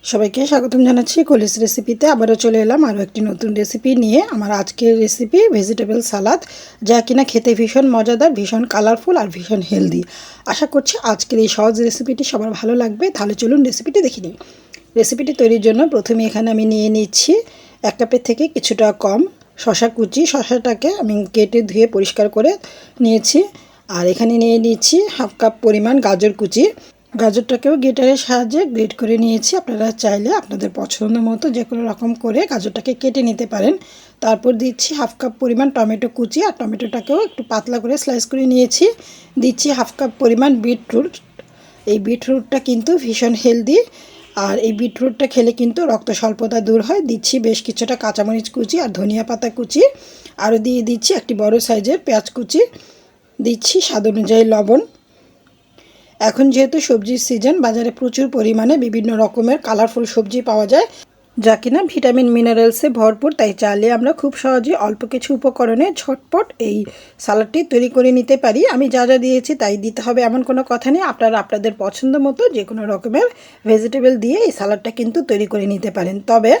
সবাইকে স্বাগতম জানাচ্ছি কলিস রেসিপিতে। আবারও চলে এলাম আরও একটি নতুন রেসিপি নিয়ে। আমার আজকের রেসিপি ভেজিটেবল সালাদ, যা কিনা খেতে ভীষণ মজাদার, ভীষণ কালারফুল আর ভীষণ হেলদি। আশা করছি আজকের এই সহজ রেসিপিটি সবার ভালো লাগবে। তাহলে চলুন রেসিপিটি দেখে নিই। রেসিপিটি তৈরির জন্য প্রথমে এখানে আমি নিয়ে নিচ্ছি 1 কাপের থেকে কিছুটা কম শশা কুচি। শশাটাকে আমি কেটে ধুয়ে পরিষ্কার করে নিয়েছি। আর এখানে নিয়ে নিচ্ছি 1/2 কাপ পরিমাণ গাজর কুচি। গাজরটাকেও গ্রেটারের সাহায্যে গ্রেট করে নিয়েছি। আপনারা চাইলে আপনাদের পছন্দ মতো যে কোনো রকম করে গাজরটাকে কেটে নিতে পারেন। তারপর দিচ্ছি 1/2 কাপ পরিমাণ টমেটো কুচি, আর টমেটোটাকেও একটু পাতলা করে স্লাইস করে নিয়েছি। দিচ্ছি 1/2 কাপ পরিমাণ বিটরুট। এই বিটরুটটা কিন্তু ভীষণ হেলদি, আর এই বিটরুটটা খেলে কিন্তু রক্ত স্বল্পতা দূর হয়। দিচ্ছি বেশ কিছুটা কাঁচামরিচ কুচি আর ধনিয়া পাতা কুচি। আরও দিয়ে দিচ্ছি একটি বড় সাইজের পেঁয়াজ কুচি। দিচ্ছি স্বাদ অনুযায়ী লবণ। এখন যেহেতু সবজির সিজন, বাজারে প্রচুর পরিমাণে বিভিন্ন রকমের কালারফুল সবজি পাওয়া যায়, যা কিনা ভিটামিন মিনারেলসে ভরপুর। তাই চাইলে আমরা খুব সহজে অল্প কিছু উপকরণে ঝটপট এই সালাডটি তৈরি করে নিতে পারি। আমি যা যা দিয়েছি তাই দিতে হবে এমন কোনো কথা নেই। আপনারা আপনাদের পছন্দ মতো যে কোনো রকমের ভেজিটেবল দিয়ে এই সালাডটা কিন্তু তৈরি করে নিতে পারেন। তবে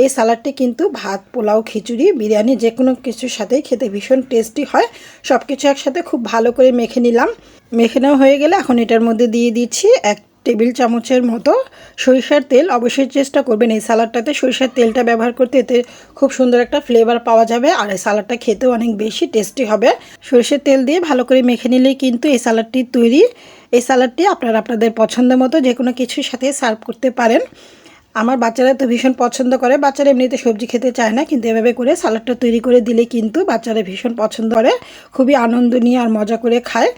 এই সালাডটি কিন্তু ভাত, পোলাও, খিচুড়ি, বিরিয়ানি যে কোনো কিছুর সাথেই খেতে ভীষণ টেস্টি হয়। সব কিছু একসাথে খুব ভালো করে মেখে নিলাম। মেখে নেওয়া হয়ে গেলে এখন এটার মধ্যে দিয়ে দিচ্ছি 1 টেবিল চামচের মতো সরিষার তেল। অবশ্যই চেষ্টা করবেন এই সালাডটাতে সরিষার তেলটা ব্যবহার করতে, এতে খুব সুন্দর একটা ফ্লেভার পাওয়া যাবে আর এই সালাডটা খেতেও অনেক বেশি টেস্টি হবে। সরিষার তেল দিয়ে ভালো করে মেখে নিলেই কিন্তু এই সালাডটি তৈরি। এই সালাডটি আপনারা আপনাদের পছন্দ মতো যে কোনো কিছুর সাথে সার্ভ করতে পারেন। আমার বাচ্চারা তো ভীষণ পছন্দ করে। বাচ্চারা এমনিতে সবজি খেতে চায় না, কিন্তু এভাবে করে সালাডটা তৈরি করে দিলে কিন্তু বাচ্চারা ভীষণ পছন্দ করে, খুবই আনন্দ নিয়ে আর মজা করে খায়।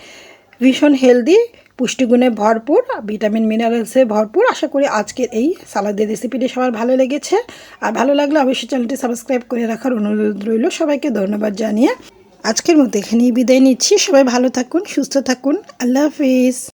ভীষণ হেলদি, পুষ্টিগুণে ভরপুর, ভিটামিন মিনারেলসে ভরপুর। আশা করি আজকের এই সালাদের রেসিপিটি সবার ভালো লেগেছে। আর ভালো লাগলে অবশ্যই চ্যানেলটি সাবস্ক্রাইব করে রাখার অনুরোধ রইল। সবাইকে ধন্যবাদ জানিয়ে আজকের মতো এখানেই বিদায় নিচ্ছি। সবাই ভালো থাকুন, সুস্থ থাকুন। আল্লাহ হাফিজ।